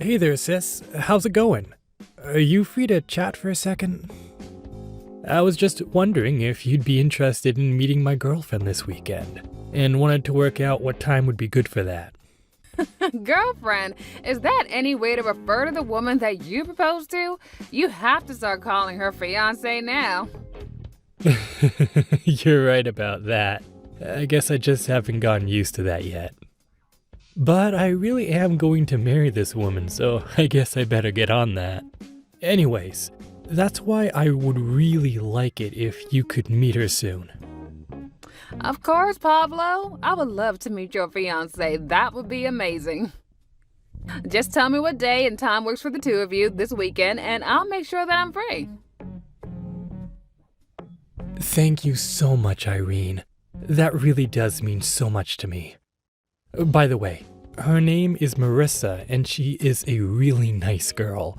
Hey there, sis. How's it going? Are you free to chat for a second? I was just wondering if you'd be interested in meeting my girlfriend this weekend, and wanted to work out what time would be good for that. Girlfriend? Is that any way to refer to the woman that you proposed to? You have to start calling her fiance now. You're right about that. I guess I just haven't gotten used to that yet. But I really am going to marry this woman, so I guess I better get on that. Anyways, that's why I would really like it if you could meet her soon. Of course, Pablo. I would love to meet your fiance. That would be amazing. Just tell me what day and time works for the two of you this weekend, and I'll make sure that I'm free. Thank you so much, Irene. That really does mean so much to me. By the way, her name is Marissa, and she is a really nice girl.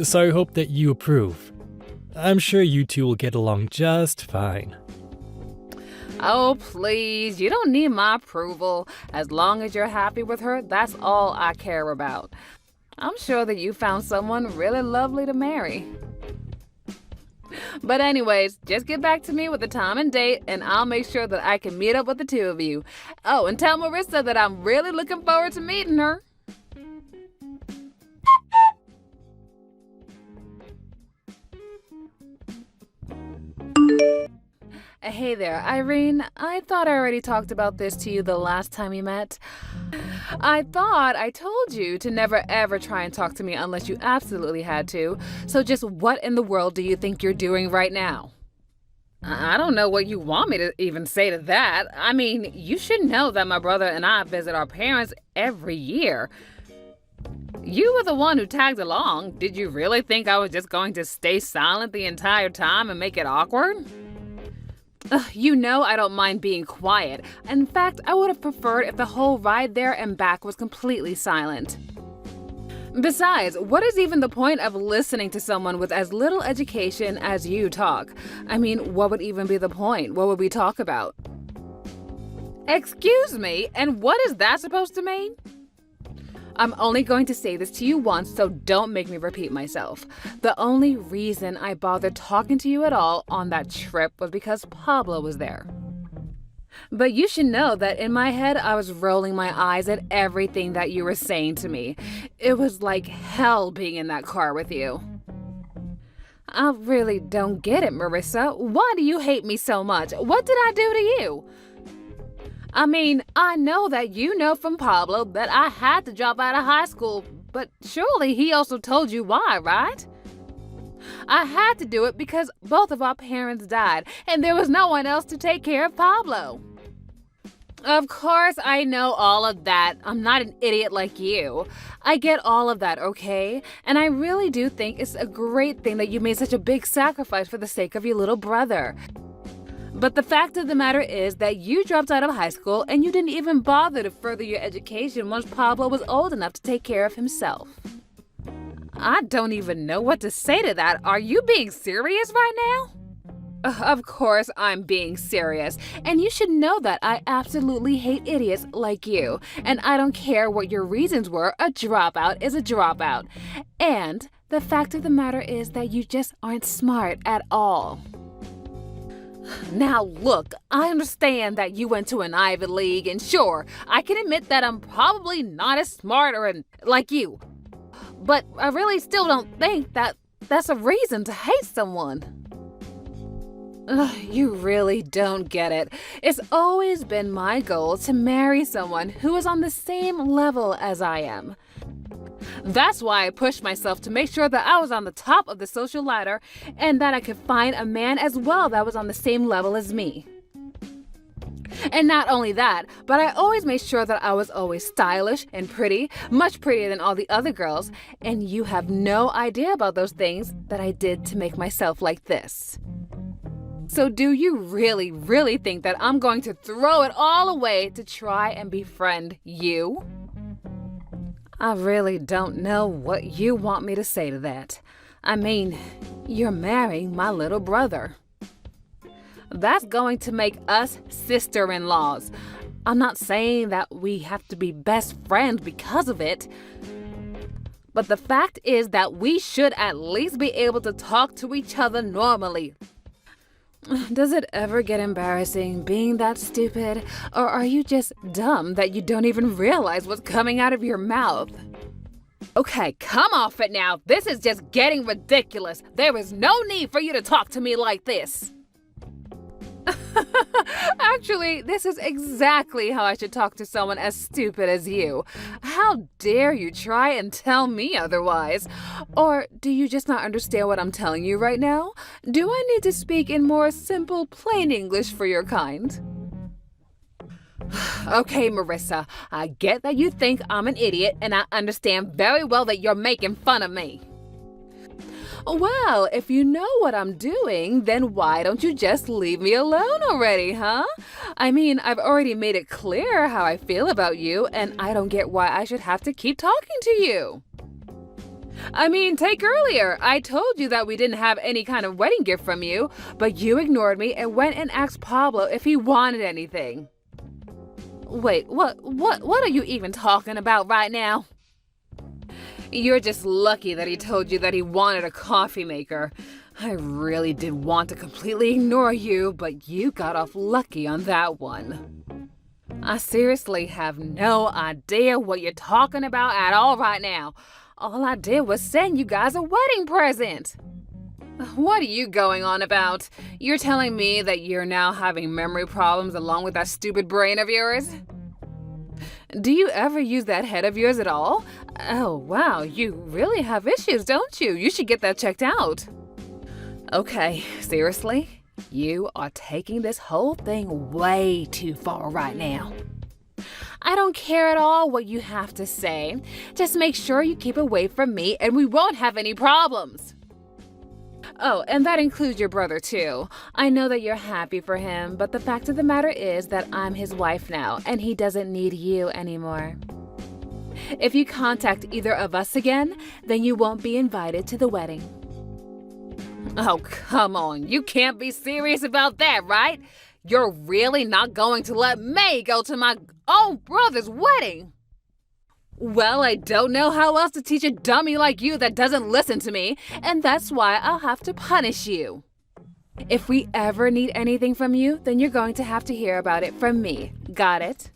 So I hope that you approve. I'm sure you two will get along just fine. Oh, please. You don't need my approval. As long as you're happy with her, that's all I care about. I'm sure that you found someone really lovely to marry. But anyways, just get back to me with the time and date, and I'll make sure that I can meet up with the two of you. Oh, and tell Marissa that I'm really looking forward to meeting her. Hey there, Irene. I thought I already talked about this to you the last time we met. I thought I told you to never ever try and talk to me unless you absolutely had to. So just what in the world do you think you're doing right now? I don't know what you want me to even say to that. I mean, you should know that my brother and I visit our parents every year. You were the one who tagged along. Did you really think I was just going to stay silent the entire time and make it awkward? You know I don't mind being quiet. In fact, I would have preferred if the whole ride there and back was completely silent. Besides, what is even the point of listening to someone with as little education as you talk? I mean, what would even be the point? What would we talk about? Excuse me, and what is that supposed to mean? I'm only going to say this to you once, so don't make me repeat myself. The only reason I bothered talking to you at all on that trip was because Pablo was there. But you should know that in my head, I was rolling my eyes at everything that you were saying to me. It was like hell being in that car with you. I really don't get it, Marissa. Why do you hate me so much? What did I do to you? I mean, I know that you know from Pablo that I had to drop out of high school, but surely he also told you why, right? I had to do it because both of our parents died, and there was no one else to take care of Pablo. Of course, I know all of that. I'm not an idiot like you. I get all of that, okay? And I really do think it's a great thing that you made such a big sacrifice for the sake of your little brother. But the fact of the matter is that you dropped out of high school and you didn't even bother to further your education once Pablo was old enough to take care of himself. I don't even know what to say to that. Are you being serious right now? Of course I'm being serious, and you should know that I absolutely hate idiots like you, and I don't care what your reasons were, a dropout is a dropout. And the fact of the matter is that you just aren't smart at all. Now look, I understand that you went to an Ivy League, and sure, I can admit that I'm probably not as smart like you. But I really still don't think that that's a reason to hate someone. You really don't get it. It's always been my goal to marry someone who is on the same level as I am. That's why I pushed myself to make sure that I was on the top of the social ladder and that I could find a man as well that was on the same level as me. And not only that, but I always made sure that I was always stylish and pretty, much prettier than all the other girls, and you have no idea about those things that I did to make myself like this. So do you really, really think that I'm going to throw it all away to try and befriend you? I really don't know what you want me to say to that. I mean, you're marrying my little brother. That's going to make us sister-in-laws. I'm not saying that we have to be best friends because of it. But the fact is that we should at least be able to talk to each other normally. Does it ever get embarrassing being that stupid? Or are you just dumb that you don't even realize what's coming out of your mouth? Okay, come off it now. This is just getting ridiculous. There is no need for you to talk to me like this. Actually, this is exactly how I should talk to someone as stupid as you. How dare you try and tell me otherwise? Or do you just not understand what I'm telling you right now? Do I need to speak in more simple, plain English for your kind? Okay, Marissa, I get that you think I'm an idiot, and I understand very well that you're making fun of me. Well, if you know what I'm doing, then why don't you just leave me alone already, huh? I mean, I've already made it clear how I feel about you, and I don't get why I should have to keep talking to you. I mean, take earlier. I told you that we didn't have any kind of wedding gift from you, but you ignored me and went and asked Pablo if he wanted anything. Wait, what are you even talking about right now? You're just lucky that he told you that he wanted a coffee maker. I really did want to completely ignore you, but you got off lucky on that one. I seriously have no idea what you're talking about at all right now. All I did was send you guys a wedding present. What are you going on about? You're telling me that you're now having memory problems along with that stupid brain of yours? Do you ever use that head of yours at all? Oh, wow, you really have issues, don't you? You should get that checked out. Okay, seriously? You are taking this whole thing way too far right now. I don't care at all what you have to say. Just make sure you keep away from me and we won't have any problems. Oh, and that includes your brother too. I know that you're happy for him, but the fact of the matter is that I'm his wife now, and he doesn't need you anymore. If you contact either of us again, then you won't be invited to the wedding. Oh, come on. You can't be serious about that, right? You're really not going to let me go to my own brother's wedding? Well, I don't know how else to teach a dummy like you that doesn't listen to me, and that's why I'll have to punish you. If we ever need anything from you, then you're going to have to hear about it from me. Got it?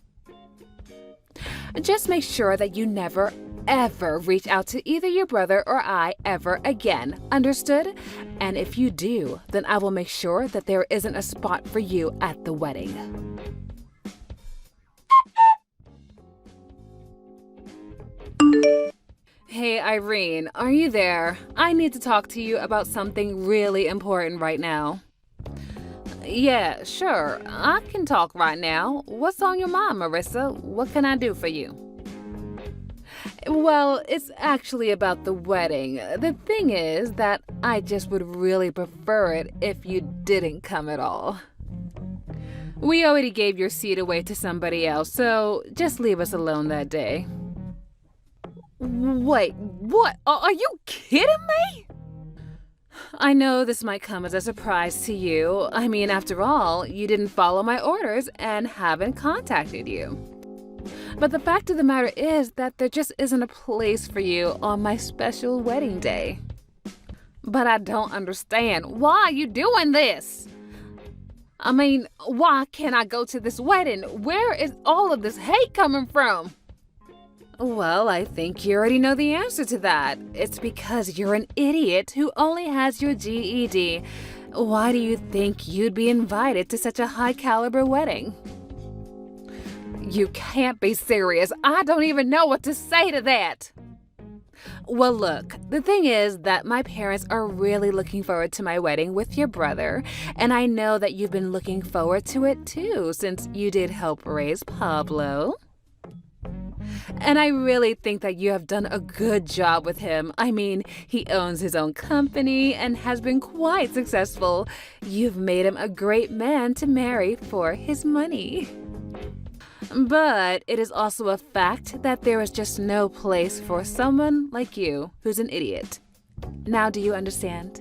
Just make sure that you never, ever reach out to either your brother or I ever again. Understood? And if you do, then I will make sure that there isn't a spot for you at the wedding. Hey, Irene, are you there? I need to talk to you about something really important right now. Yeah, sure. I can talk right now. What's on your mind, Marissa? What can I do for you? Well, it's actually about the wedding. The thing is that I just would really prefer it if you didn't come at all. We already gave your seat away to somebody else, so just leave us alone that day. Wait, what? Are you kidding me? I know this might come as a surprise to you. I mean, after all, you didn't follow my orders and haven't contacted you. But the fact of the matter is that there just isn't a place for you on my special wedding day. But I don't understand. Why are you doing this? I mean, why can't I go to this wedding? Where is all of this hate coming from? Well, I think you already know the answer to that. It's because you're an idiot who only has your GED. Why do you think you'd be invited to such a high-caliber wedding? You can't be serious. I don't even know what to say to that. Well, look, the thing is that my parents are really looking forward to my wedding with your brother, and I know that you've been looking forward to it too, since you did help raise Pablo. And I really think that you have done a good job with him. I mean, he owns his own company and has been quite successful. You've made him a great man to marry for his money. But it is also a fact that there is just no place for someone like you who's an idiot. Now, do you understand?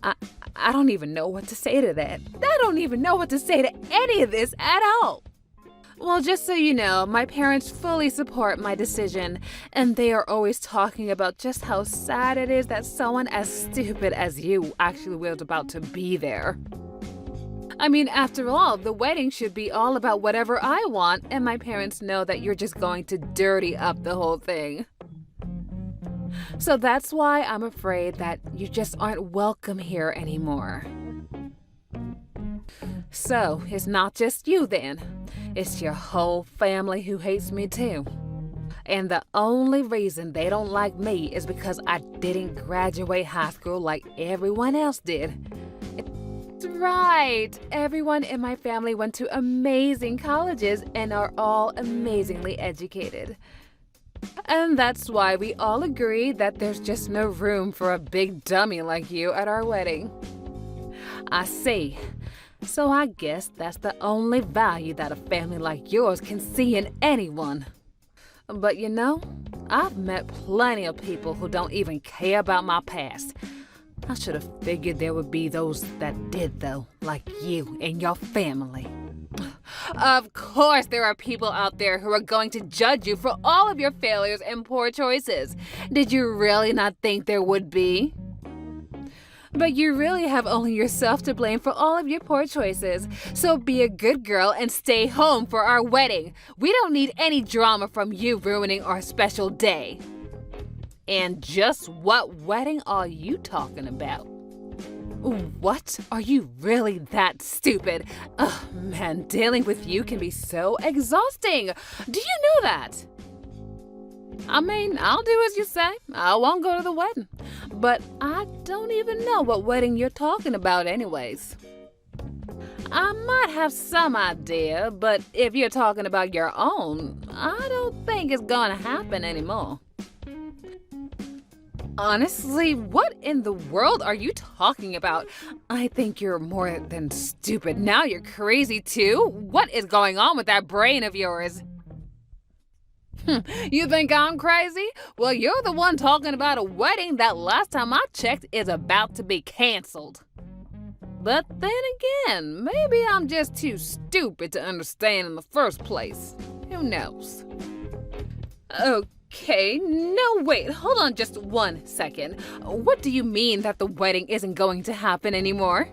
I don't even know what to say to that. I don't even know what to say to any of this at all. Well, just so you know, my parents fully support my decision, and they are always talking about just how sad it is that someone as stupid as you actually was about to be there. I mean, after all, the wedding should be all about whatever I want, and my parents know that you're just going to dirty up the whole thing. So that's why I'm afraid that you just aren't welcome here anymore. So, it's not just you then. It's your whole family who hates me too. And the only reason they don't like me is because I didn't graduate high school like everyone else did. It's right. Everyone in my family went to amazing colleges and are all amazingly educated. And that's why we all agree that there's just no room for a big dummy like you at our wedding. I see. So I guess that's the only value that a family like yours can see in anyone. But you know, I've met plenty of people who don't even care about my past. I should have figured there would be those that did though, like you and your family. Of course there are people out there who are going to judge you for all of your failures and poor choices. Did you really not think there would be? But you really have only yourself to blame for all of your poor choices. So be a good girl and stay home for our wedding. We don't need any drama from you ruining our special day. And just what wedding are you talking about? What? Are you really that stupid? Ugh, man, dealing with you can be so exhausting. Do you know that? I mean, I'll do as you say. I won't go to the wedding. But I don't even know what wedding you're talking about anyways. I might have some idea, but if you're talking about your own, I don't think it's gonna happen anymore. Honestly, what in the world are you talking about? I think you're more than stupid. Now you're crazy too? What is going on with that brain of yours? You think I'm crazy? Well, you're the one talking about a wedding that last time I checked is about to be canceled. But then again, maybe I'm just too stupid to understand in the first place. Who knows? Okay, no wait, hold on just 1 second. What do you mean that the wedding isn't going to happen anymore?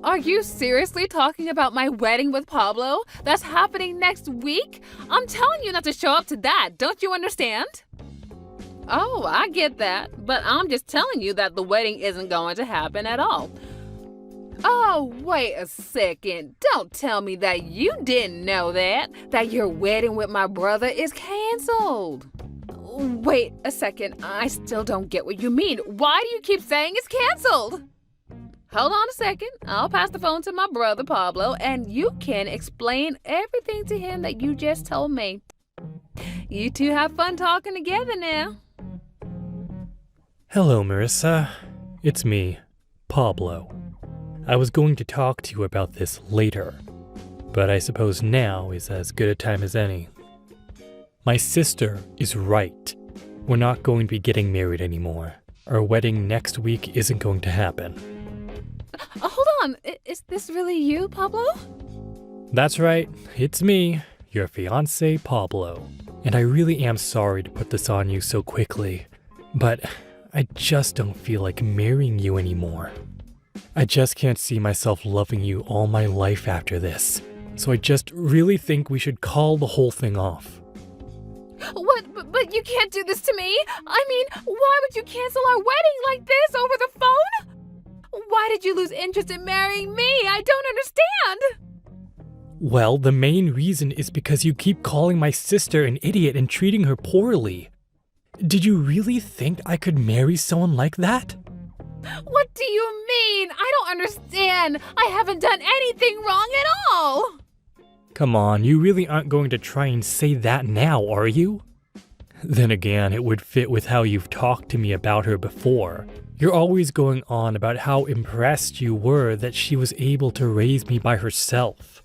Are you seriously talking about my wedding with Pablo? That's happening next week? I'm telling you not to show up to that, don't you understand? Oh, I get that, but I'm just telling you that the wedding isn't going to happen at all. Oh, wait a second. Don't tell me that you didn't know that your wedding with my brother is canceled. Wait a second, I still don't get what you mean. Why do you keep saying it's canceled? Hold on a second. I'll pass the phone to my brother, Pablo, and you can explain everything to him that you just told me. You two have fun talking together now. Hello, Marissa. It's me, Pablo. I was going to talk to you about this later, but I suppose now is as good a time as any. My sister is right. We're not going to be getting married anymore. Our wedding next week isn't going to happen. Hold on, is this really you, Pablo? That's right, it's me, your fiancé Pablo. And I really am sorry to put this on you so quickly, but I just don't feel like marrying you anymore. I just can't see myself loving you all my life after this, so I just really think we should call the whole thing off. What? But you can't do this to me! I mean, why would you cancel our wedding like this over the phone? Why did you lose interest in marrying me? I don't understand! Well, the main reason is because you keep calling my sister an idiot and treating her poorly. Did you really think I could marry someone like that? What do you mean? I don't understand. I haven't done anything wrong at all. Come on, you really aren't going to try and say that now, are you? Then again, it would fit with how you've talked to me about her before. You're always going on about how impressed you were that she was able to raise me by herself.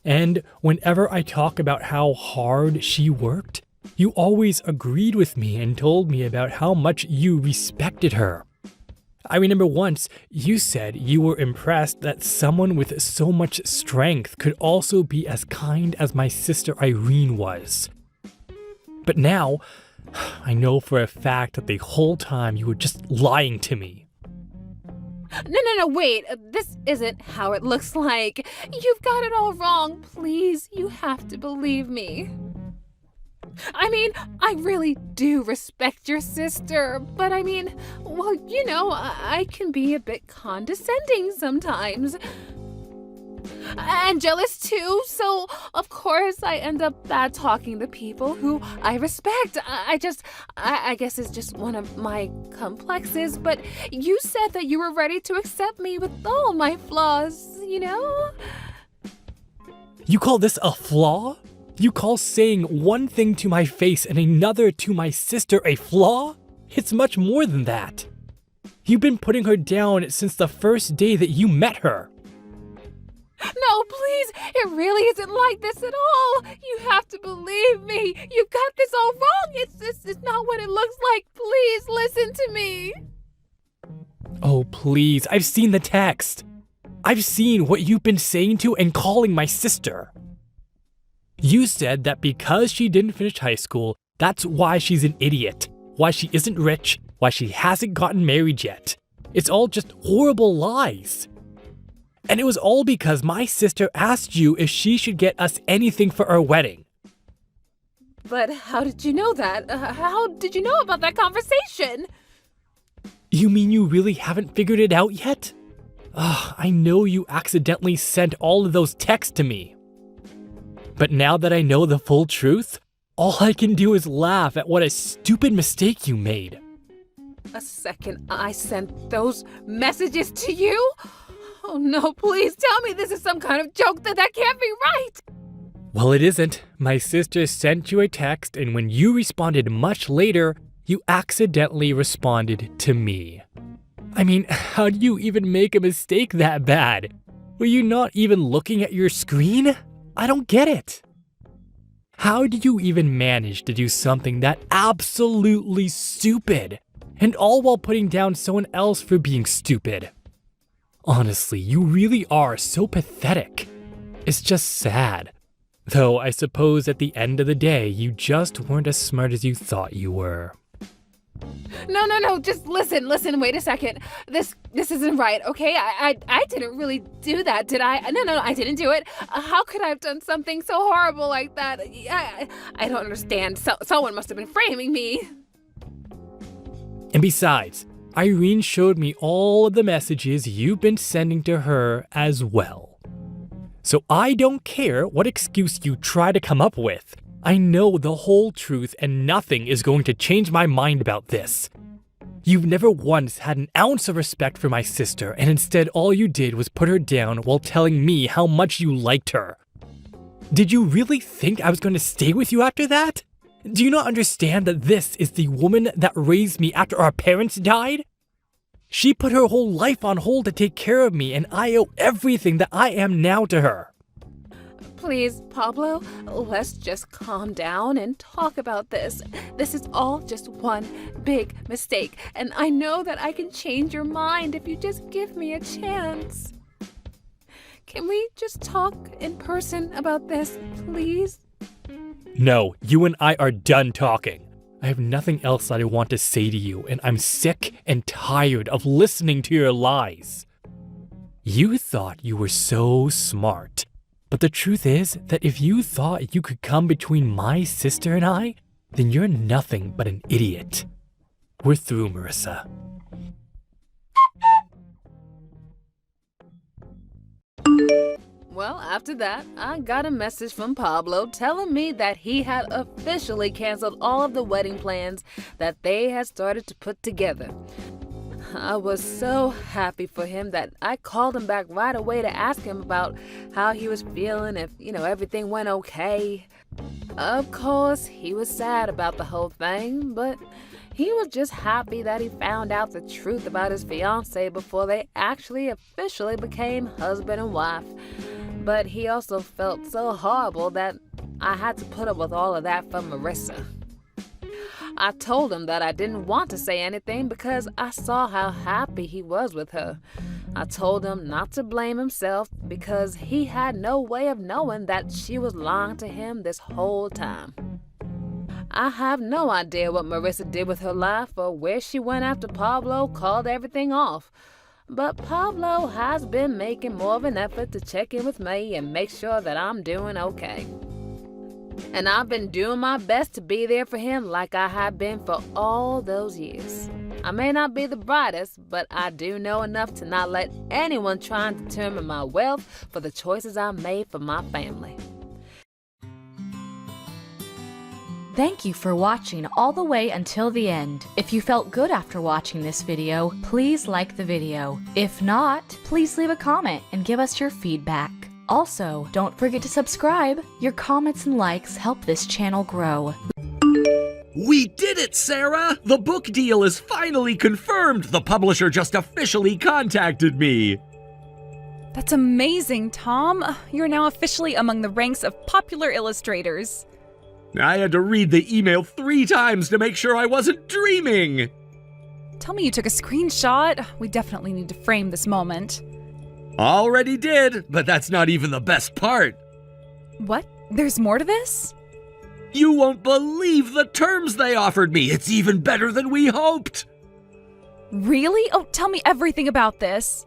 And whenever I talk about how hard she worked, you always agreed with me and told me about how much you respected her. I remember once you said you were impressed that someone with so much strength could also be as kind as my sister Irene was. But now, I know for a fact that the whole time you were just lying to me. No, wait. This isn't how it looks like. You've got it all wrong. Please, you have to believe me. I mean, I really do respect your sister, but I mean, well, I can be a bit condescending sometimes. And jealous too, so of course I end up bad talking to people who I respect. I guess it's just one of my complexes, but you said that you were ready to accept me with all my flaws, You call this a flaw? You call saying one thing to my face and another to my sister a flaw? It's much more than that. You've been putting her down since the first day that you met her. No, please, it really isn't like this at all. You have to believe me. You've got this all wrong. It's not what it looks like. Please listen to me. Oh, please, I've seen the text. I've seen what you've been saying to and calling my sister. You said that because she didn't finish high school, that's why she's an idiot, why she isn't rich, why she hasn't gotten married yet. It's all just horrible lies. And it was all because my sister asked you if she should get us anything for our wedding. But how did you know that? How did you know about that conversation? You mean you really haven't figured it out yet? I know you accidentally sent all of those texts to me. But now that I know the full truth, all I can do is laugh at what a stupid mistake you made. A second I sent those messages to you? Oh no, please tell me this is some kind of joke. That can't be right. Well, it isn't. My sister sent you a text, and when you responded much later, you accidentally responded to me. I mean, how do you even make a mistake that bad? Were you not even looking at your screen? I don't get it. How do you even manage to do something that absolutely stupid? And all while putting down someone else for being stupid? Honestly, you really are so pathetic. It's just sad. Though I suppose at the end of the day, you just weren't as smart as you thought you were. No, just listen, wait a second. This isn't right, okay? I didn't really do that, did I? No, I didn't do it. How could I have done something so horrible like that? I don't understand. Someone must have been framing me. And besides, Irene showed me all of the messages you've been sending to her as well. So I don't care what excuse you try to come up with. I know the whole truth and nothing is going to change my mind about this. You've never once had an ounce of respect for my sister, and instead all you did was put her down while telling me how much you liked her. Did you really think I was going to stay with you after that? Do you not understand that this is the woman that raised me after our parents died? She put her whole life on hold to take care of me, and I owe everything that I am now to her. Please, Pablo, let's just calm down and talk about this. This is all just one big mistake, and I know that I can change your mind if you just give me a chance. Can we just talk in person about this, please? No, you and I are done talking. I have nothing else that I want to say to you, and I'm sick and tired of listening to your lies. You thought you were so smart. But the truth is that if you thought you could come between my sister and I, then you're nothing but an idiot. We're through, Marissa. Well, after that, I got a message from Pablo telling me that he had officially canceled all of the wedding plans that they had started to put together. I was so happy for him that I called him back right away to ask him about how he was feeling, if, everything went okay. Of course, he was sad about the whole thing, but he was just happy that he found out the truth about his fiancée before they actually officially became husband and wife. But he also felt so horrible that I had to put up with all of that for Marissa. I told him that I didn't want to say anything because I saw how happy he was with her. I told him not to blame himself because he had no way of knowing that she was lying to him this whole time. I have no idea what Marissa did with her life or where she went after Pablo called everything off. But Pablo has been making more of an effort to check in with me and make sure that I'm doing okay. And I've been doing my best to be there for him like I have been for all those years. I may not be the brightest, but I do know enough to not let anyone try and determine my wealth for the choices I made for my family. Thank you for watching all the way until the end. If you felt good after watching this video, please like the video. If not, please leave a comment and give us your feedback. Also, don't forget to subscribe. Your comments and likes help this channel grow. We did it, Sarah! The book deal is finally confirmed! The publisher just officially contacted me! That's amazing, Tom. You're now officially among the ranks of popular illustrators. I had to read the email 3 times to make sure I wasn't dreaming! Tell me you took a screenshot. We definitely need to frame this moment. Already did, but that's not even the best part. What? There's more to this? You won't believe the terms they offered me! It's even better than we hoped! Really? Oh, tell me everything about this.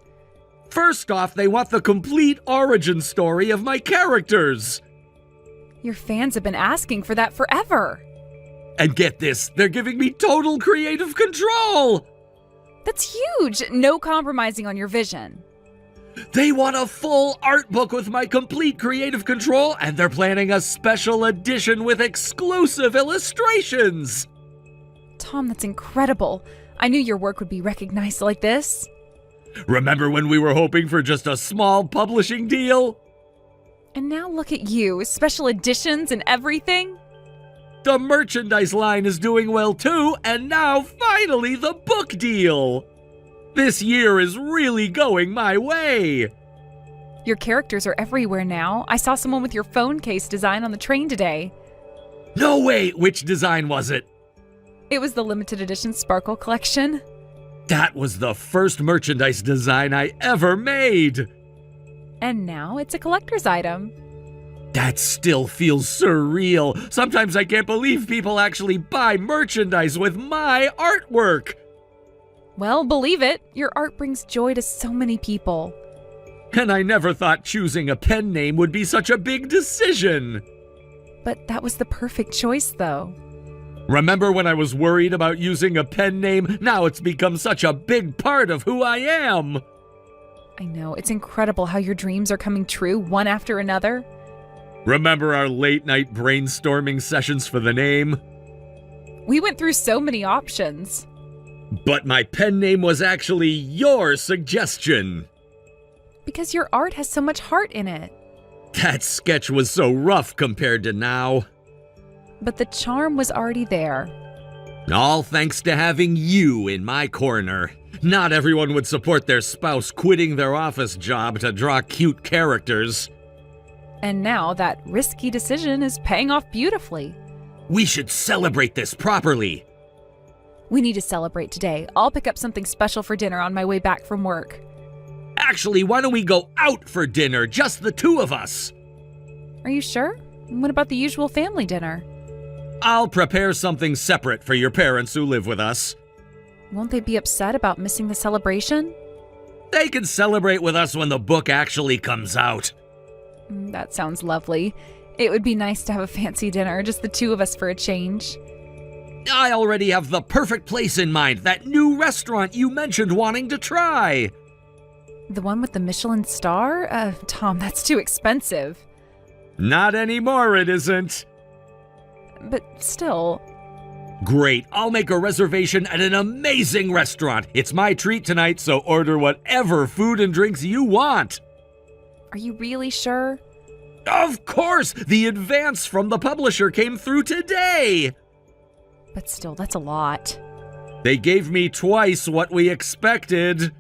First off, they want the complete origin story of my characters! Your fans have been asking for that forever. And get this, they're giving me total creative control! That's huge! No compromising on your vision. They want a full art book with my complete creative control, and they're planning a special edition with exclusive illustrations! Tom, that's incredible. I knew your work would be recognized like this. Remember when we were hoping for just a small publishing deal? And now look at you, special editions and everything. The merchandise line is doing well too, and now finally the book deal! This year is really going my way! Your characters are everywhere now. I saw someone with your phone case design on the train today. No way! Which design was it? It was the limited edition Sparkle collection. That was the first merchandise design I ever made! And now it's a collector's item. That still feels surreal. Sometimes I can't believe people actually buy merchandise with my artwork. Well, believe it. Your art brings joy to so many people. And I never thought choosing a pen name would be such a big decision. But that was the perfect choice, though. Remember when I was worried about using a pen name? Now it's become such a big part of who I am. I know, it's incredible how your dreams are coming true one after another. Remember our late-night brainstorming sessions for the name? We went through so many options. But my pen name was actually your suggestion. Because your art has so much heart in it. That sketch was so rough compared to now. But the charm was already there. All thanks to having you in my corner. Not everyone would support their spouse quitting their office job to draw cute characters. And now that risky decision is paying off beautifully. We should celebrate this properly. We need to celebrate today. I'll pick up something special for dinner on my way back from work. Actually, why don't we go out for dinner, just the 2 of us? Are you sure? What about the usual family dinner? I'll prepare something separate for your parents who live with us. Won't they be upset about missing the celebration? They can celebrate with us when the book actually comes out. That sounds lovely. It would be nice to have a fancy dinner, just the 2 of us for a change. I already have the perfect place in mind, that new restaurant you mentioned wanting to try. The one with the Michelin star? Tom, that's too expensive. Not anymore, it isn't. But still... Great, I'll make a reservation at an amazing restaurant. It's my treat tonight, so order whatever food and drinks you want. Are you really sure? Of course! The advance from the publisher came through today! But still, that's a lot. They gave me twice what we expected.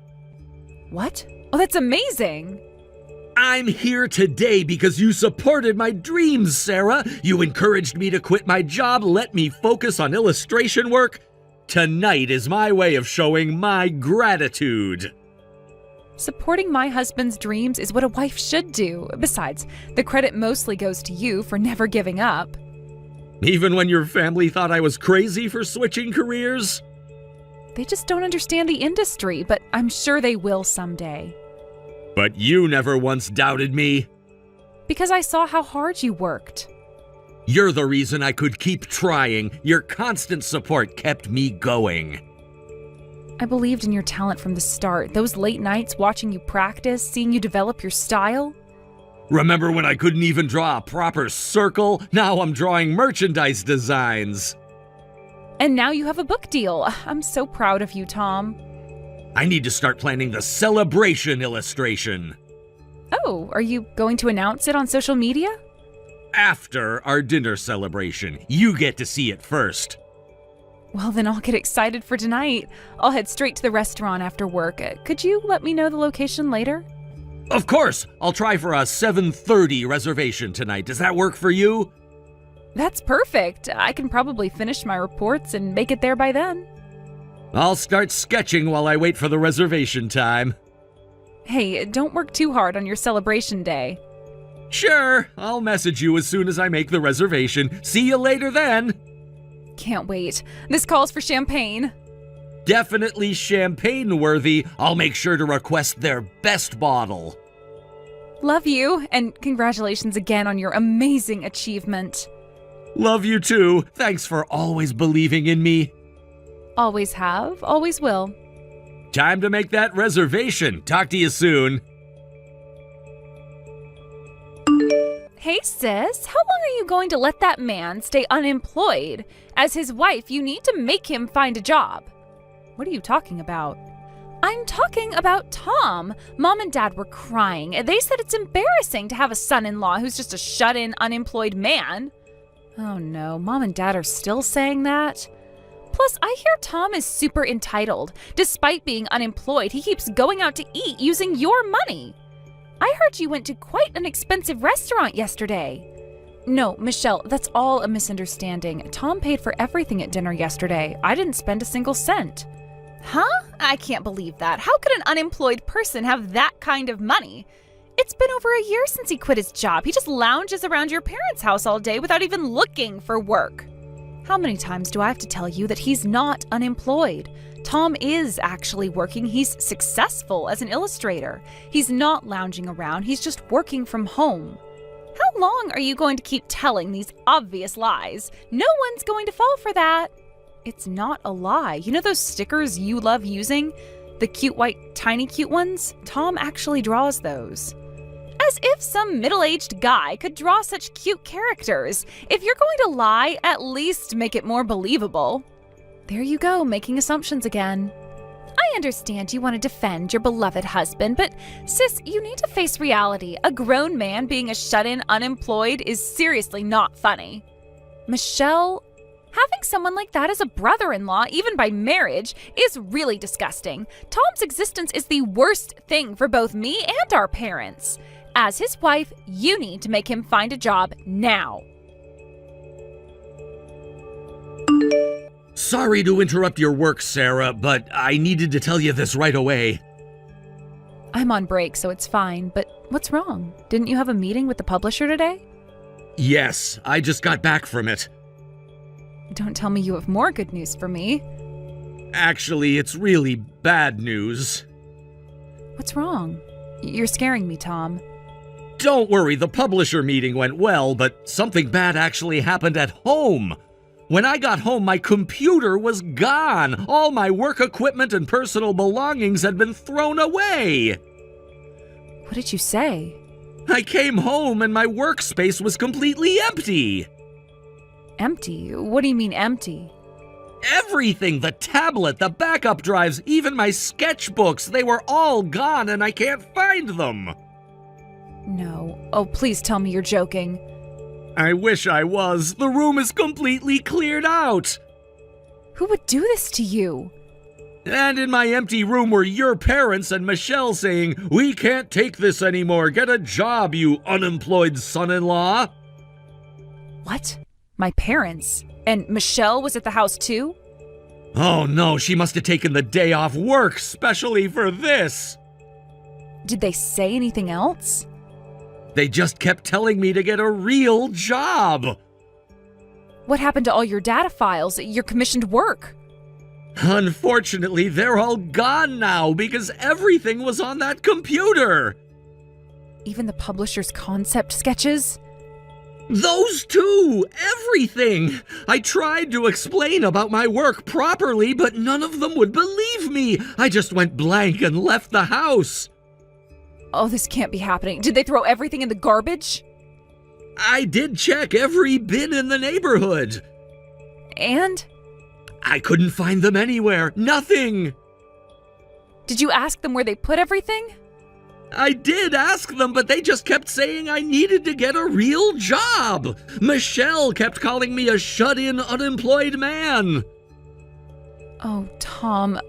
What? Oh, that's amazing! I'm here today because you supported my dreams, Sarah. You encouraged me to quit my job, let me focus on illustration work. Tonight is my way of showing my gratitude. Supporting my husband's dreams is what a wife should do. Besides, the credit mostly goes to you for never giving up. Even when your family thought I was crazy for switching careers? They just don't understand the industry, but I'm sure they will someday. But you never once doubted me. Because I saw how hard you worked. You're the reason I could keep trying. Your constant support kept me going. I believed in your talent from the start. Those late nights watching you practice, seeing you develop your style. Remember when I couldn't even draw a proper circle? Now I'm drawing merchandise designs. And now you have a book deal. I'm so proud of you, Tom. I need to start planning the celebration illustration. Oh, are you going to announce it on social media? After our dinner celebration. You get to see it first. Well, then I'll get excited for tonight. I'll head straight to the restaurant after work. Could you let me know the location later? Of course! I'll try for a 7:30 reservation tonight. Does that work for you? That's perfect. I can probably finish my reports and make it there by then. I'll start sketching while I wait for the reservation time. Hey, don't work too hard on your celebration day. Sure, I'll message you as soon as I make the reservation. See you later then. Can't wait. This calls for champagne. Definitely champagne worthy. I'll make sure to request their best bottle. Love you, and congratulations again on your amazing achievement. Love you too. Thanks for always believing in me. Always have, always will. Time to make that reservation. Talk to you soon. Hey sis, how long are you going to let that man stay unemployed? As his wife, you need to make him find a job. What are you talking about? I'm talking about Tom. Mom and Dad were crying. They said it's embarrassing to have a son-in-law who's just a shut-in, unemployed man. Oh no, Mom and Dad are still saying that? Plus, I hear Tom is super entitled. Despite being unemployed, he keeps going out to eat using your money. I heard you went to quite an expensive restaurant yesterday. No, Michelle, that's all a misunderstanding. Tom paid for everything at dinner yesterday. I didn't spend a single cent. Huh? I can't believe that. How could an unemployed person have that kind of money? It's been over a year since he quit his job. He just lounges around your parents' house all day without even looking for work. How many times do I have to tell you that he's not unemployed? Tom is actually working. He's successful as an illustrator. He's not lounging around. He's just working from home. How long are you going to keep telling these obvious lies? No one's going to fall for that. It's not a lie. You know those stickers you love using? The cute white, tiny cute ones? Tom actually draws those. As if some middle-aged guy could draw such cute characters. If you're going to lie, at least make it more believable. There you go, making assumptions again. I understand you want to defend your beloved husband, but sis, you need to face reality. A grown man being a shut-in unemployed is seriously not funny. Michelle, having someone like that as a brother-in-law, even by marriage, is really disgusting. Tom's existence is the worst thing for both me and our parents. As his wife, you need to make him find a job now. Sorry to interrupt your work, Sarah, but I needed to tell you this right away. I'm on break, so it's fine, but what's wrong? Didn't you have a meeting with the publisher today? Yes, I just got back from it. Don't tell me you have more good news for me. Actually, it's really bad news. What's wrong? You're scaring me, Tom. Don't worry, the publisher meeting went well, but something bad actually happened at home. When I got home, my computer was gone. All my work equipment and personal belongings had been thrown away. What did you say? I came home and my workspace was completely empty. Empty? What do you mean empty? Everything, the tablet, the backup drives, even my sketchbooks, they were all gone and I can't find them. No. Oh, please tell me you're joking. I wish I was. The room is completely cleared out. Who would do this to you? And in my empty room were your parents and Michelle saying, "We can't take this anymore. Get a job, you unemployed son-in-law." What? My parents? And Michelle was at the house too? Oh no, she must have taken the day off work, specially for this. Did they say anything else? They just kept telling me to get a real job. What happened to all your data files, your commissioned work? Unfortunately, they're all gone now because everything was on that computer. Even the publisher's concept sketches? Those too! Everything! I tried to explain about my work properly, but none of them would believe me. I just went blank and left the house. Oh, this can't be happening. Did they throw everything in the garbage? I did check every bin in the neighborhood. And? I couldn't find them anywhere. Nothing. Did you ask them where they put everything? I did ask them, but they just kept saying I needed to get a real job. Michelle kept calling me a shut-in, unemployed man. Oh, Tom.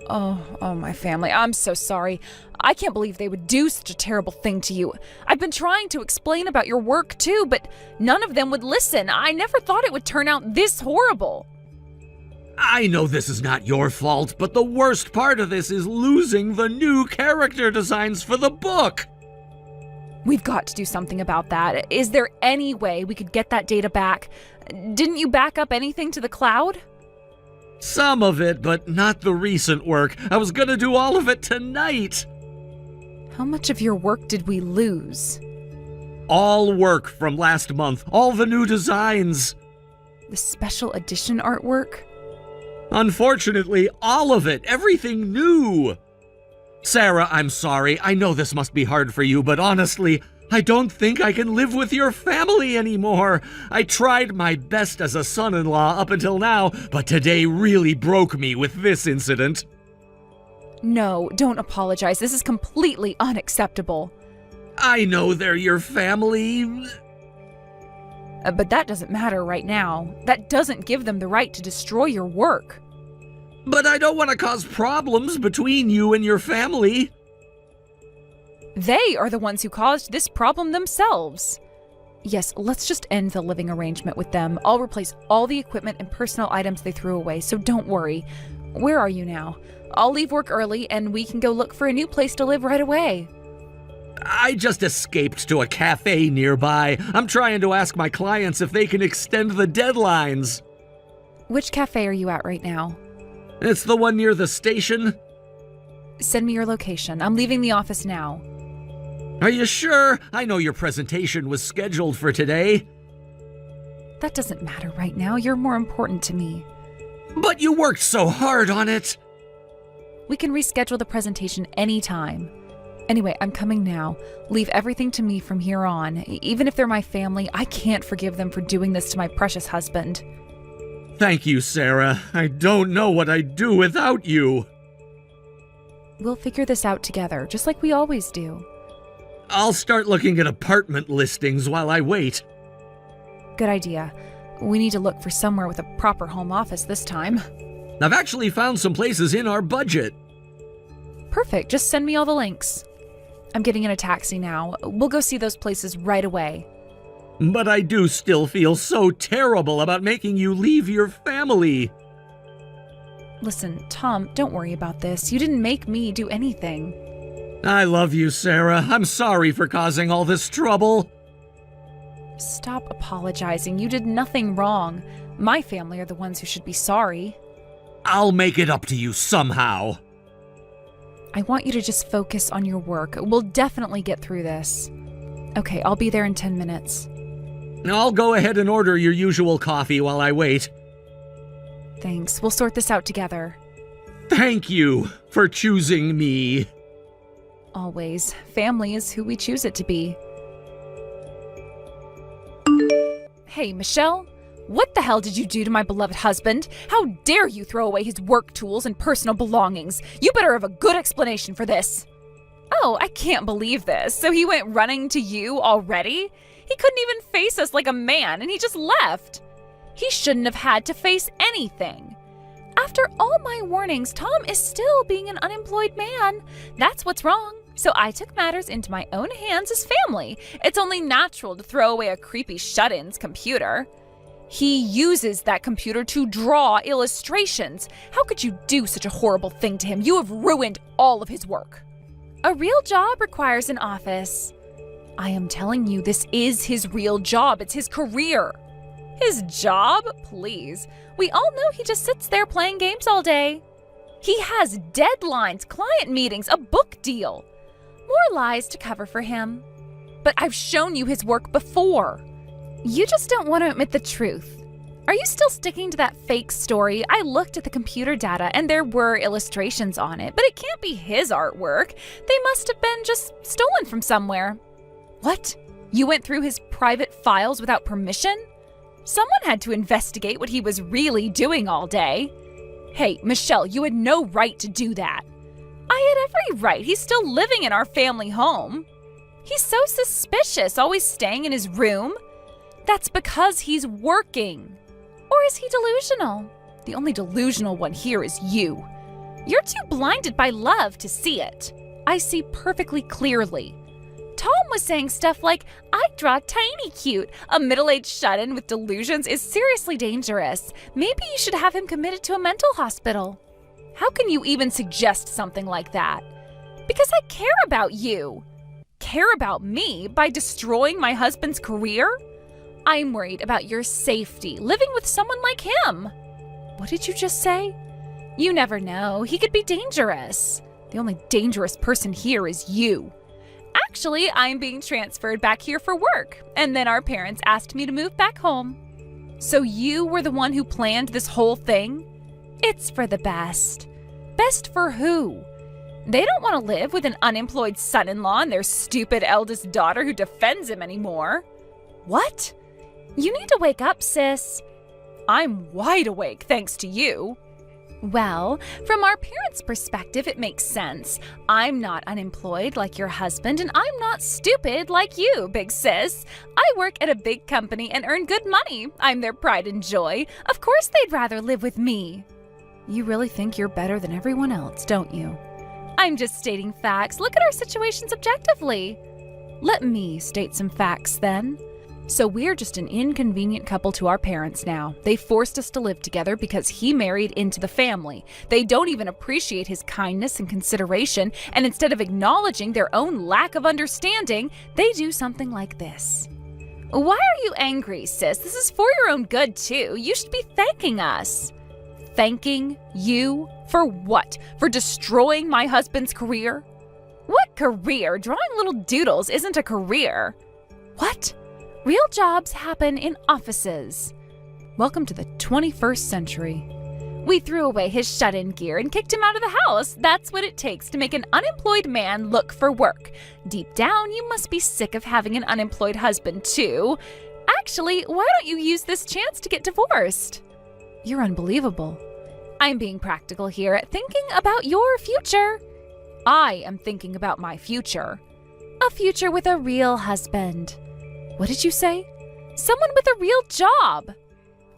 Oh, my family. I'm so sorry. I can't believe they would do such a terrible thing to you. I've been trying to explain about your work too, but none of them would listen. I never thought it would turn out this horrible. I know this is not your fault, but the worst part of this is losing the new character designs for the book. We've got to do something about that. Is there any way we could get that data back? Didn't you back up anything to the cloud? Some of it, but not the recent work. I was gonna do all of it tonight. How much of your work did we lose? All work from last month, all the new designs. The special edition artwork? Unfortunately, all of it, everything new. Sarah, I'm sorry. I know this must be hard for you, but honestly, I don't think I can live with your family anymore. I tried my best as a son-in-law up until now, but today really broke me with this incident. No, don't apologize. This is completely unacceptable. I know they're your family. But that doesn't matter right now. That doesn't give them the right to destroy your work. But I don't want to cause problems between you and your family. They are the ones who caused this problem themselves. Yes, let's just end the living arrangement with them. I'll replace all the equipment and personal items they threw away, so don't worry. Where are you now? I'll leave work early and we can go look for a new place to live right away. I just escaped to a cafe nearby. I'm trying to ask my clients if they can extend the deadlines. Which cafe are you at right now? It's the one near the station. Send me your location. I'm leaving the office now. Are you sure? I know your presentation was scheduled for today. That doesn't matter right now. You're more important to me. But you worked so hard on it. We can reschedule the presentation anytime. Anyway, I'm coming now. Leave everything to me from here on. Even if they're my family, I can't forgive them for doing this to my precious husband. Thank you, Sarah. I don't know what I'd do without you. We'll figure this out together, just like we always do. I'll start looking at apartment listings while I wait. Good idea. We need to look for somewhere with a proper home office this time. I've actually found some places in our budget. Perfect. Just send me all the links. I'm getting in a taxi now. We'll go see those places right away. But I do still feel so terrible about making you leave your family. Listen, Tom, don't worry about this. You didn't make me do anything. I love you, Sarah. I'm sorry for causing all this trouble. Stop apologizing. You did nothing wrong. My family are the ones who should be sorry. I'll make it up to you somehow. I want you to just focus on your work. We'll definitely get through this. Okay, I'll be there in 10 minutes. I'll go ahead and order your usual coffee while I wait. Thanks. We'll sort this out together. Thank you for choosing me. Always. Family is who we choose it to be. Hey, Michelle? What the hell did you do to my beloved husband? How dare you throw away his work tools and personal belongings? You better have a good explanation for this. Oh, I can't believe this. So he went running to you already? He couldn't even face us like a man, and he just left. He shouldn't have had to face anything. After all my warnings, Tom is still being an unemployed man. That's what's wrong. So I took matters into my own hands as family. It's only natural to throw away a creepy shut-in's computer. He uses that computer to draw illustrations. How could you do such a horrible thing to him? You have ruined all of his work. A real job requires an office. I am telling you, this is his real job. It's his career. His job? Please. We all know he just sits there playing games all day. He has deadlines, client meetings, a book deal. More lies to cover for him. But I've shown you his work before. You just don't want to admit the truth. Are you still sticking to that fake story? I looked at the computer data and there were illustrations on it, but it can't be his artwork. They must have been just stolen from somewhere. What? You went through his private files without permission? Someone had to investigate what he was really doing all day. Hey, Michelle, you had no right to do that. I had every right. He's still living in our family home. He's so suspicious, always staying in his room. That's because he's working. Or is he delusional? The only delusional one here is you. You're too blinded by love to see it. I see perfectly clearly. Tom was saying stuff like, I draw tiny cute. A middle-aged shut-in with delusions is seriously dangerous. Maybe you should have him committed to a mental hospital. How can you even suggest something like that? Because I care about you. Care about me by destroying my husband's career? I'm worried about your safety, living with someone like him. What did you just say? You never know. He could be dangerous. The only dangerous person here is you. Actually, I'm being transferred back here for work, and then our parents asked me to move back home. So you were the one who planned this whole thing? It's for the best. Best for who? They don't want to live with an unemployed son-in-law and their stupid eldest daughter who defends him anymore. What? You need to wake up, sis. I'm wide awake thanks to you. Well, from our parents' perspective, it makes sense. I'm not unemployed like your husband, and I'm not stupid like you, big sis. I work at a big company and earn good money. I'm their pride and joy. Of course they'd rather live with me. You really think you're better than everyone else, don't you? I'm just stating facts. Look at our situations objectively. Let me state some facts then. So we're just an inconvenient couple to our parents now. They forced us to live together because he married into the family. They don't even appreciate his kindness and consideration, and instead of acknowledging their own lack of understanding, they do something like this. Why are you angry, sis? This is for your own good too. You should be thanking us. Thanking you? For what? For destroying my husband's career? What career? Drawing little doodles isn't a career. What? Real jobs happen in offices. Welcome to the 21st century. We threw away his shut-in gear and kicked him out of the house. That's what it takes to make an unemployed man look for work. Deep down, you must be sick of having an unemployed husband too. Actually, why don't you use this chance to get divorced? You're unbelievable. I'm being practical here, thinking about your future. I am thinking about my future. A future with a real husband. What did you say? Someone with a real job.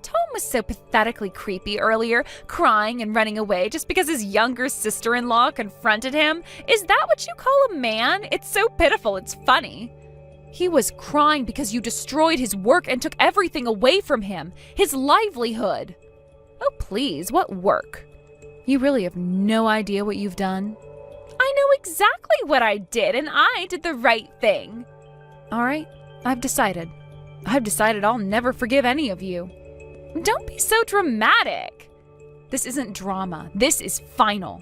Tom was so pathetically creepy earlier, crying and running away just because his younger sister-in-law confronted him. Is that what you call a man? It's so pitiful, it's funny. He was crying because you destroyed his work and took everything away from him, his livelihood. Oh, please, what work? You really have no idea what you've done? I know exactly what I did, and I did the right thing. All right. I've decided I'll never forgive any of you. Don't be so dramatic. This isn't drama. This is final.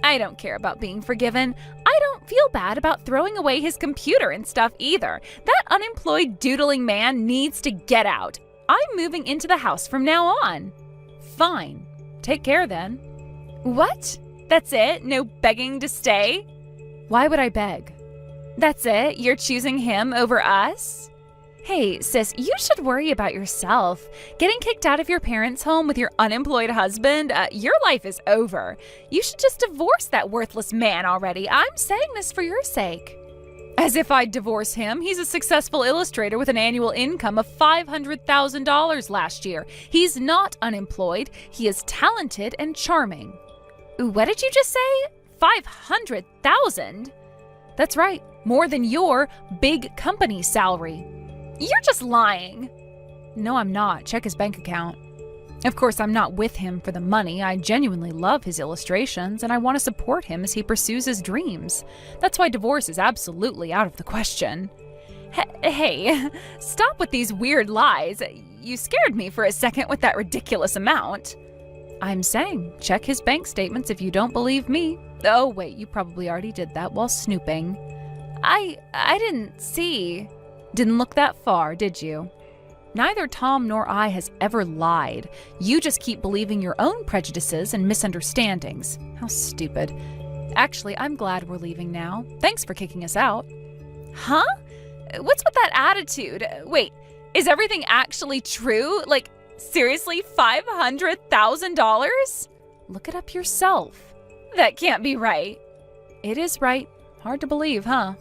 I don't care about being forgiven. I don't feel bad about throwing away his computer and stuff either. That unemployed doodling man needs to get out. I'm moving into the house from now on. Fine. Take care then. What? That's it? No begging to stay? Why would I beg? That's it? You're choosing him over us? Hey, sis, you should worry about yourself. Getting kicked out of your parents' home with your unemployed husband, your life is over. You should just divorce that worthless man already. I'm saying this for your sake. As if I'd divorce him. He's a successful illustrator with an annual income of $500,000 last year. He's not unemployed. He is talented and charming. What did you just say? 500,000? That's right, more than your big company salary. You're just lying. No, I'm not. Check his bank account. Of course, I'm not with him for the money. I genuinely love his illustrations, and I want to support him as he pursues his dreams. That's why divorce is absolutely out of the question. Hey, stop with these weird lies. You scared me for a second with that ridiculous amount. I'm saying, check his bank statements if you don't believe me. Oh, wait, you probably already did that while snooping. I didn't see. Didn't look that far, did you? Neither Tom nor I has ever lied. You just keep believing your own prejudices and misunderstandings. How stupid. Actually, I'm glad we're leaving now. Thanks for kicking us out. Huh? What's with that attitude? Wait, is everything actually true? Like, seriously, $500,000? Look it up yourself. That can't be right. It is right. Hard to believe, huh?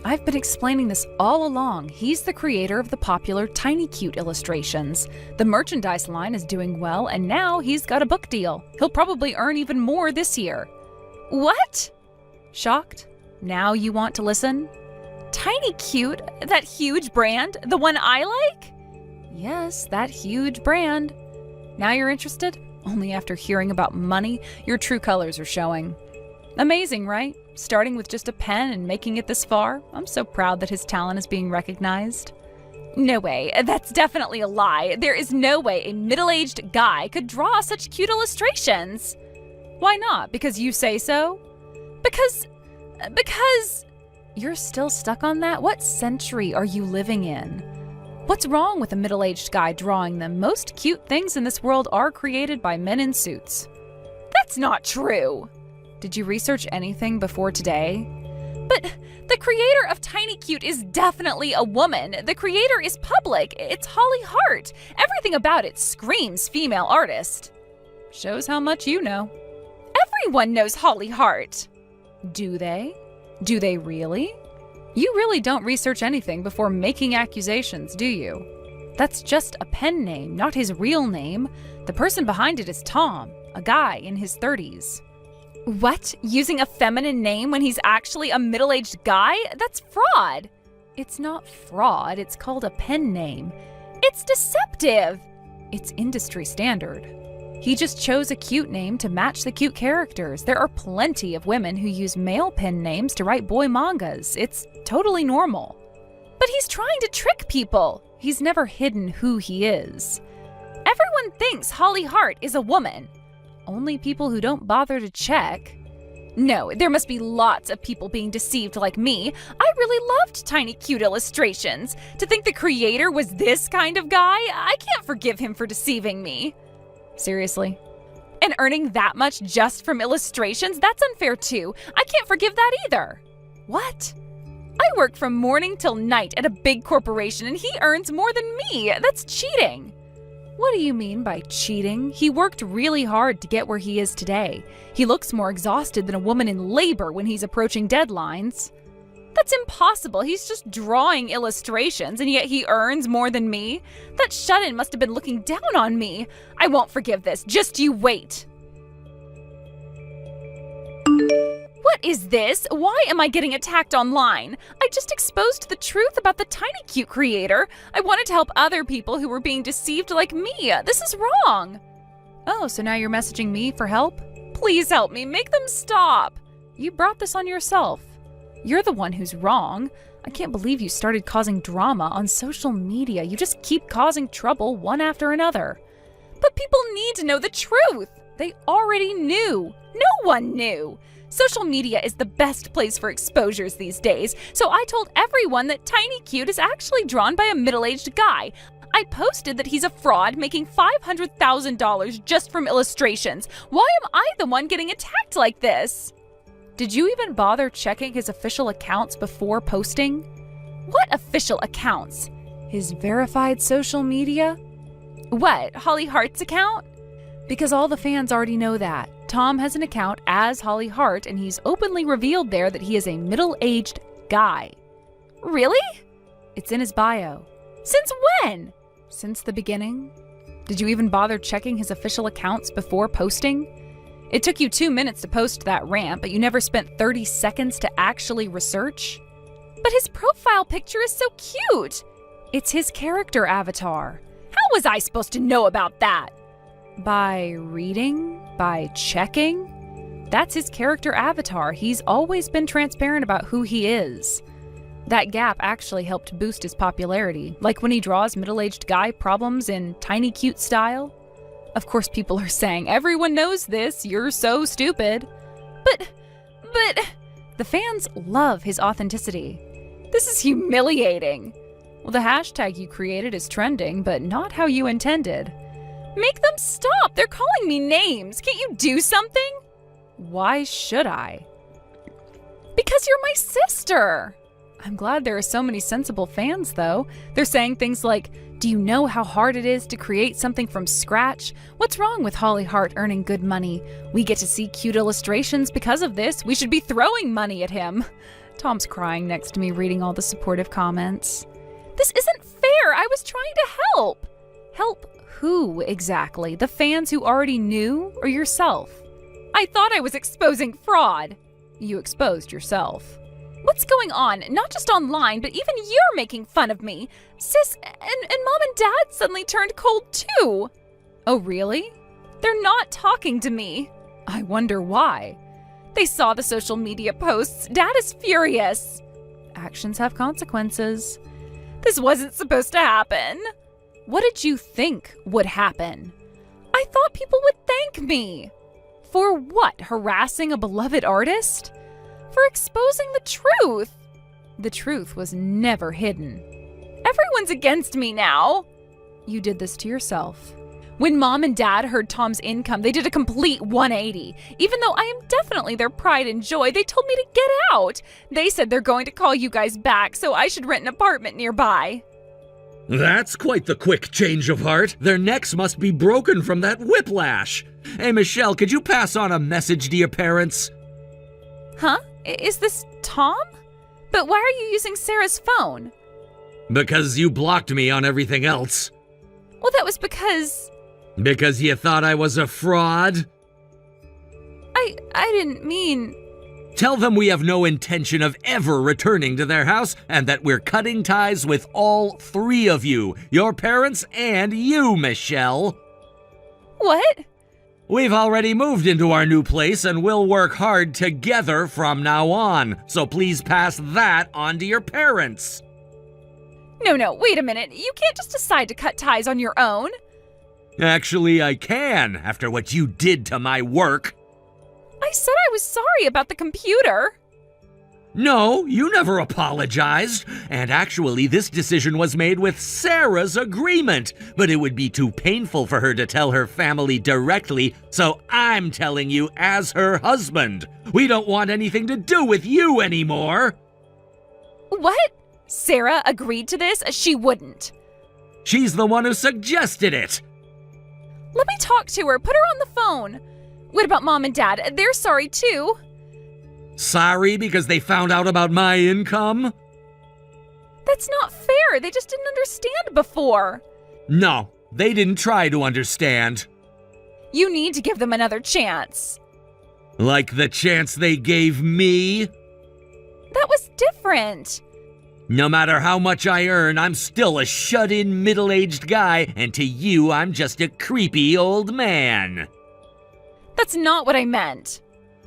I've been explaining this all along. He's the creator of the popular Tiny Cute illustrations. The merchandise line is doing well, and now he's got a book deal. He'll probably earn even more this year. What? Shocked? Now you want to listen? Tiny Cute? That huge brand? The one I like? Yes, that huge brand. Now you're interested? Only after hearing about money, your true colors are showing. Amazing, right? Starting with just a pen and making it this far. I'm so proud that his talent is being recognized. No way. That's definitely a lie. There is no way a middle-aged guy could draw such cute illustrations. Why not? Because you say so? Because you're still stuck on that? What century are you living in? What's wrong with a middle-aged guy drawing them? Most cute things in this world are created by men in suits. That's not true. Did you research anything before today? But the creator of Tiny Cute is definitely a woman. The creator is public. It's Holly Hart. Everything about it screams female artist. Shows how much you know. Everyone knows Holly Hart. Do they? Do they really? You really don't research anything before making accusations, do you? That's just a pen name, not his real name. The person behind it is Tom, a guy in his 30s. What? Using a feminine name when he's actually a middle-aged guy? That's fraud. It's not fraud, it's called a pen name. It's deceptive. It's industry standard. He just chose a cute name to match the cute characters. There are plenty of women who use male pen names to write boy mangas. It's totally normal. But he's trying to trick people. He's never hidden who he is. Everyone thinks Holly Hart is a woman. Only people who don't bother to check. No, there must be lots of people being deceived like me. I really loved Tiny Cute illustrations. To think the creator was this kind of guy, I can't forgive him for deceiving me. Seriously? And earning that much just from illustrations? That's unfair too. I can't forgive that either. What? I work from morning till night at a big corporation and he earns more than me. That's cheating. What do you mean by cheating? He worked really hard to get where he is today. He looks more exhausted than a woman in labor when he's approaching deadlines. That's impossible. He's just drawing illustrations, and yet he earns more than me. That shut-in must have been looking down on me. I won't forgive this. Just you wait. What is this? Why am I getting attacked online? I just exposed the truth about the Tiny Cute creator. I wanted to help other people who were being deceived like me. This is wrong. Oh, so now you're messaging me for help? Please help me. Make them stop. You brought this on yourself. You're the one who's wrong. I can't believe you started causing drama on social media. You just keep causing trouble one after another. But people need to know the truth. They already knew. No one knew. Social media is the best place for exposures these days, so I told everyone that Tiny Cute is actually drawn by a middle-aged guy. I posted that he's a fraud making $500,000 just from illustrations. Why am I the one getting attacked like this? Did you even bother checking his official accounts before posting? What official accounts? His verified social media? What, Holly Hart's account? Because all the fans already know that. Tom has an account as Holly Hart, and he's openly revealed there that he is a middle-aged guy. Really? It's in his bio. Since when? Since the beginning? Did you even bother checking his official accounts before posting? It took you 2 minutes to post that rant, but you never spent 30 seconds to actually research? But his profile picture is so cute! It's his character avatar. How was I supposed to know about that? By reading? By checking? That's his character avatar. He's always been transparent about who he is. That gap actually helped boost his popularity, like when he draws middle-aged guy problems in tiny cute style. Of course, people are saying, everyone knows this, you're so stupid. But, the fans love his authenticity. This is humiliating. Well, the hashtag you created is trending, but not how you intended. Make them stop! They're calling me names! Can't you do something? Why should I? Because you're my sister! I'm glad there are so many sensible fans, though. They're saying things like, do you know how hard it is to create something from scratch? What's wrong with Holly Hart earning good money? We get to see cute illustrations because of this. We should be throwing money at him. Tom's crying next to me, reading all the supportive comments. This isn't fair. I was trying to help. Help who, exactly? The fans who already knew, or yourself? I thought I was exposing fraud. You exposed yourself. What's going on? Not just online, but even you're making fun of me. Sis and Mom and Dad suddenly turned cold too. Oh, really? They're not talking to me. I wonder why. They saw the social media posts. Dad is furious. Actions have consequences. This wasn't supposed to happen. What did you think would happen? I thought people would thank me. For what? Harassing a beloved artist? For exposing the truth. The truth was never hidden. Everyone's against me now. You did this to yourself. When Mom and Dad heard Tom's income, they did a complete 180. Even though I am definitely their pride and joy, they told me to get out. They said they're going to call you guys back, so I should rent an apartment nearby. That's quite the quick change of heart. Their necks must be broken from that whiplash. Hey, Michelle, could you pass on a message to your parents? Huh? Is this Tom? But why are you using Sarah's phone? Because you blocked me on everything else. Well, that was because... Because you thought I was a fraud? I didn't mean... Tell them we have no intention of ever returning to their house and that we're cutting ties with all three of you, your parents and you, Michelle. What? We've already moved into our new place and we'll work hard together from now on, so please pass that on to your parents. No, wait a minute. You can't just decide to cut ties on your own. Actually, I can, after what you did to my work. I said I was sorry about the computer. No, you never apologized. And actually, this decision was made with Sarah's agreement. But it would be too painful for her to tell her family directly, so I'm telling you as her husband. We don't want anything to do with you anymore. What? Sarah agreed to this? She wouldn't. She's the one who suggested it. Let me talk to her. Put her on the phone. What about Mom and Dad? They're sorry too. Sorry because they found out about my income? That's not fair. They just didn't understand before. No, they didn't try to understand. You need to give them another chance. Like the chance they gave me? That was different. No matter how much I earn, I'm still a shut-in middle-aged guy, and to you, I'm just a creepy old man. That's not what I meant.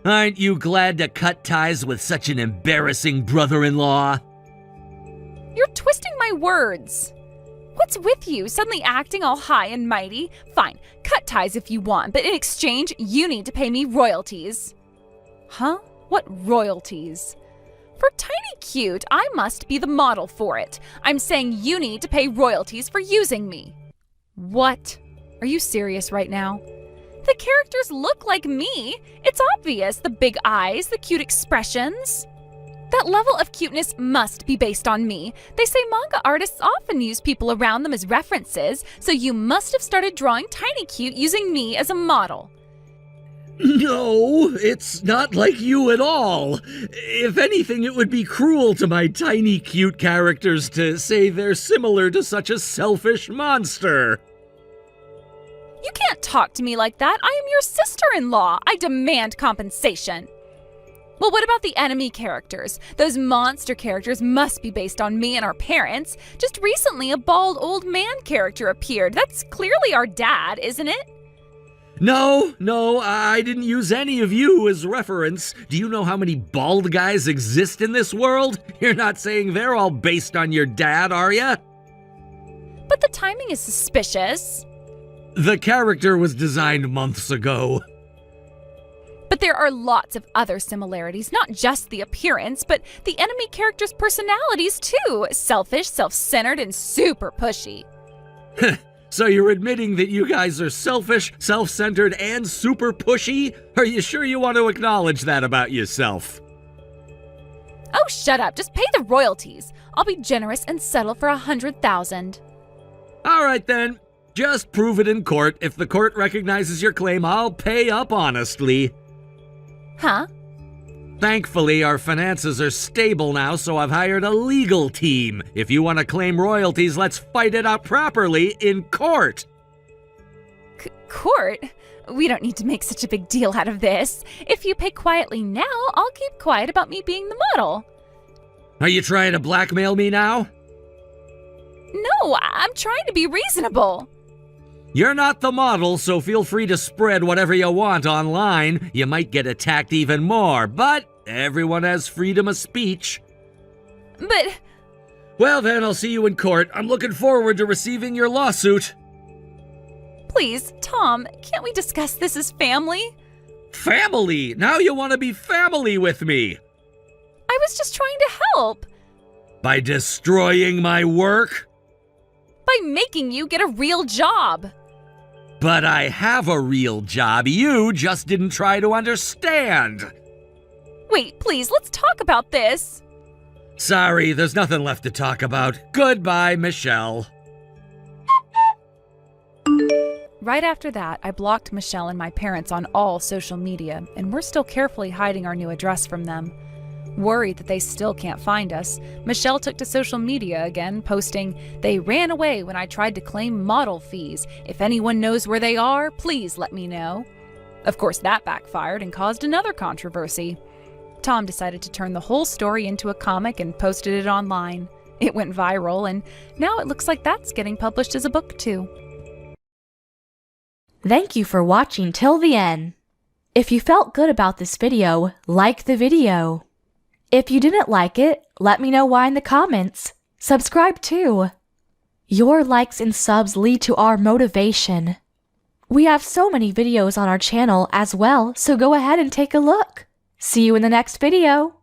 Aren't you glad to cut ties with such an embarrassing brother-in-law? You're twisting my words. What's with you, suddenly acting all high and mighty? Fine, cut ties if you want, but in exchange, you need to pay me royalties. Huh? What royalties? For Tiny Cute, I must be the model for it. I'm saying you need to pay royalties for using me. What? Are you serious right now? The characters look like me. It's obvious. The big eyes, the cute expressions. That level of cuteness must be based on me. They say manga artists often use people around them as references, so you must have started drawing Tiny Cute using me as a model. No, it's not like you at all. If anything, it would be cruel to my tiny cute characters to say they're similar to such a selfish monster. You can't talk to me like that. I am your sister-in-law. I demand compensation. Well, what about the enemy characters? Those monster characters must be based on me and our parents. Just recently, a bald old man character appeared. That's clearly our dad, isn't it? No, I didn't use any of you as reference. Do you know how many bald guys exist in this world? You're not saying they're all based on your dad, are ya? But the timing is suspicious. The character was designed months ago. But there are lots of other similarities, not just the appearance, but the enemy characters' personalities too. Selfish, self-centered, and super pushy. So you're admitting that you guys are selfish, self-centered, and super pushy? Are you sure you want to acknowledge that about yourself? Oh, shut up. Just pay the royalties. I'll be generous and settle for 100,000. All right then. Just prove it in court. If the court recognizes your claim, I'll pay up honestly. Huh? Thankfully, our finances are stable now, so I've hired a legal team. If you want to claim royalties, let's fight it out properly in court. Court? We don't need to make such a big deal out of this. If you pay quietly now, I'll keep quiet about me being the model. Are you trying to blackmail me now? No, I'm trying to be reasonable. You're not the model, so feel free to spread whatever you want online. You might get attacked even more, but everyone has freedom of speech. But... Well then, I'll see you in court. I'm looking forward to receiving your lawsuit. Please, Tom, can't we discuss this as family? Family? Now you want to be family with me? I was just trying to help. By destroying my work? By making you get a real job. But I have a real job. You just didn't try to understand. Wait, please, let's talk about this. Sorry, there's nothing left to talk about. Goodbye, Michelle. Right after that, I blocked Michelle and my parents on all social media, and we're still carefully hiding our new address from them. Worried that they still can't find us, Michelle took to social media again, posting, "They ran away when I tried to claim model fees. If anyone knows where they are, please let me know." Of course, that backfired and caused another controversy. Tom decided to turn the whole story into a comic and posted it online. It went viral, and now it looks like that's getting published as a book too. Thank you for watching till the end. If you felt good about this video, like the video. If you didn't like it, let me know why in the comments. Subscribe too. Your likes and subs lead to our motivation. We have so many videos on our channel as well, so go ahead and take a look. See you in the next video.